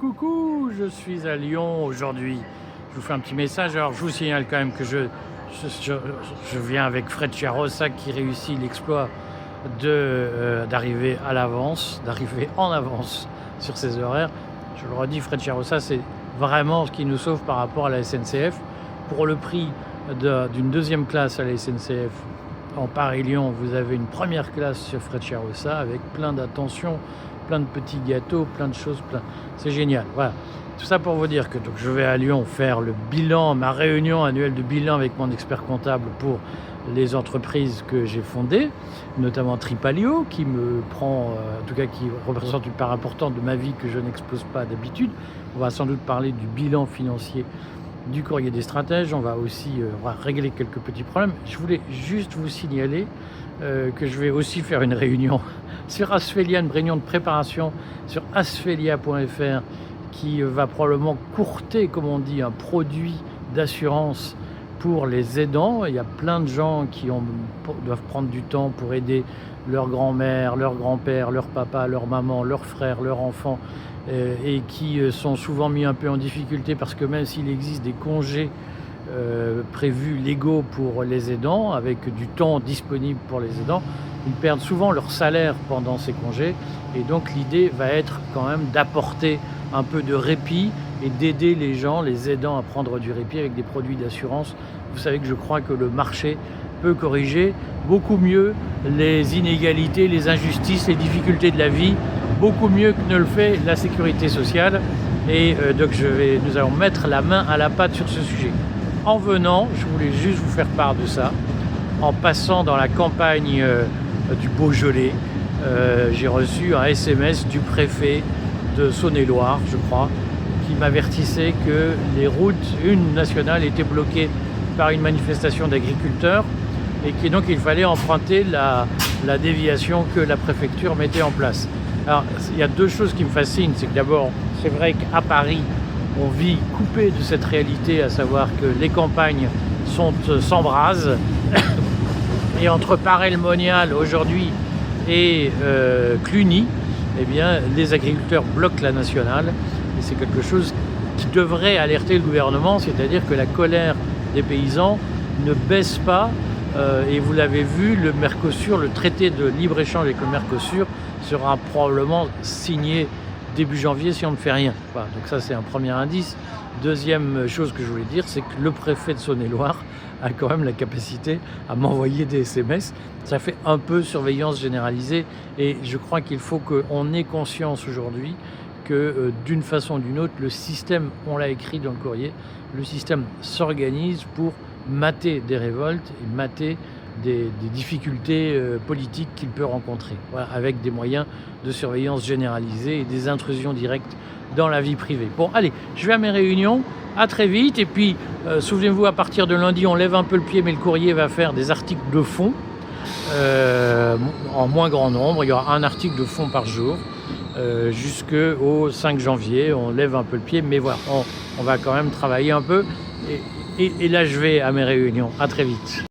Coucou, je suis à Lyon aujourd'hui. Je vous fais un petit message. Alors, je vous signale quand même que je viens avec Fred Chiarossa qui réussit l'exploit d'arriver d'arriver en avance sur ses horaires. Je le redis, Fred Chiarossa, c'est vraiment ce qui nous sauve par rapport à la SNCF. Pour le prix d'une deuxième classe à la SNCF en Paris-Lyon, vous avez une première classe sur Fred Chiarossa avec plein d'attention, plein de petits gâteaux, plein de choses, c'est génial. Voilà. Tout ça pour vous dire que donc, je vais à Lyon faire le bilan, ma réunion annuelle de bilan avec mon expert comptable pour les entreprises que j'ai fondées, notamment Tripalio, qui me prend, en tout cas qui représente une part importante de ma vie que je n'expose pas d'habitude. On va sans doute parler du bilan financier du courrier des stratèges. On va aussi régler quelques petits problèmes. Je voulais juste vous signaler que je vais aussi faire une réunion sur Asphelia, une réunion de préparation sur asphelia.fr qui va probablement courter, comme on dit, un produit d'assurance pour les aidants. Il y a plein de gens qui doivent prendre du temps pour aider leur grand-mère, leur grand-père, leur papa, leur maman, leur frère, leur enfant, et qui sont souvent mis un peu en difficulté parce que même s'il existe des congés prévus légaux pour les aidants, avec du temps disponible pour les aidants, ils perdent souvent leur salaire pendant ces congés. Et donc l'idée va être quand même d'apporter un peu de répit et d'aider les gens, les aidants, à prendre du répit avec des produits d'assurance. Vous savez que je crois que le marché peut corriger beaucoup mieux les inégalités, les injustices, les difficultés de la vie, beaucoup mieux que ne le fait la sécurité sociale. Et donc nous allons mettre la main à la pâte sur ce sujet. En venant, je voulais juste vous faire part de ça. En passant dans la campagne du Beaujolais, j'ai reçu un SMS du préfet de Saône-et-Loire, je crois, qui m'avertissait que les routes, une nationale, étaient bloquées par une manifestation d'agriculteurs et que donc il fallait emprunter la déviation que la préfecture mettait en place. Alors, il y a deux choses qui me fascinent. C'est que d'abord, c'est vrai qu'à Paris, on vit coupé de cette réalité, à savoir que les campagnes s'embrasent. Et entre Paray-le-Monial aujourd'hui et Cluny, eh bien, les agriculteurs bloquent la nationale. Et c'est quelque chose qui devrait alerter le gouvernement, c'est-à-dire que la colère des paysans ne baisse pas. Et vous l'avez vu, le Mercosur, le traité de libre-échange avec le Mercosur sera probablement signé début janvier si on ne fait rien. Voilà, donc ça, c'est un premier indice. Deuxième chose que je voulais dire, c'est que le préfet de Saône-et-Loire a quand même la capacité à m'envoyer des SMS. Ça fait un peu surveillance généralisée et je crois qu'il faut qu'on ait conscience aujourd'hui que d'une façon ou d'une autre, le système, on l'a écrit dans le courrier, le système s'organise pour mater des révoltes et mater des difficultés politiques qu'il peut rencontrer, voilà, avec des moyens de surveillance généralisée et des intrusions directes dans la vie privée. Bon, allez, je vais à mes réunions, à très vite, et puis souvenez-vous, à partir de lundi, on lève un peu le pied, mais le courrier va faire des articles de fond, en moins grand nombre. Il y aura un article de fond par jour, jusqu'au 5 janvier, on lève un peu le pied, mais voilà, on va quand même travailler un peu, et là je vais à mes réunions. À très vite.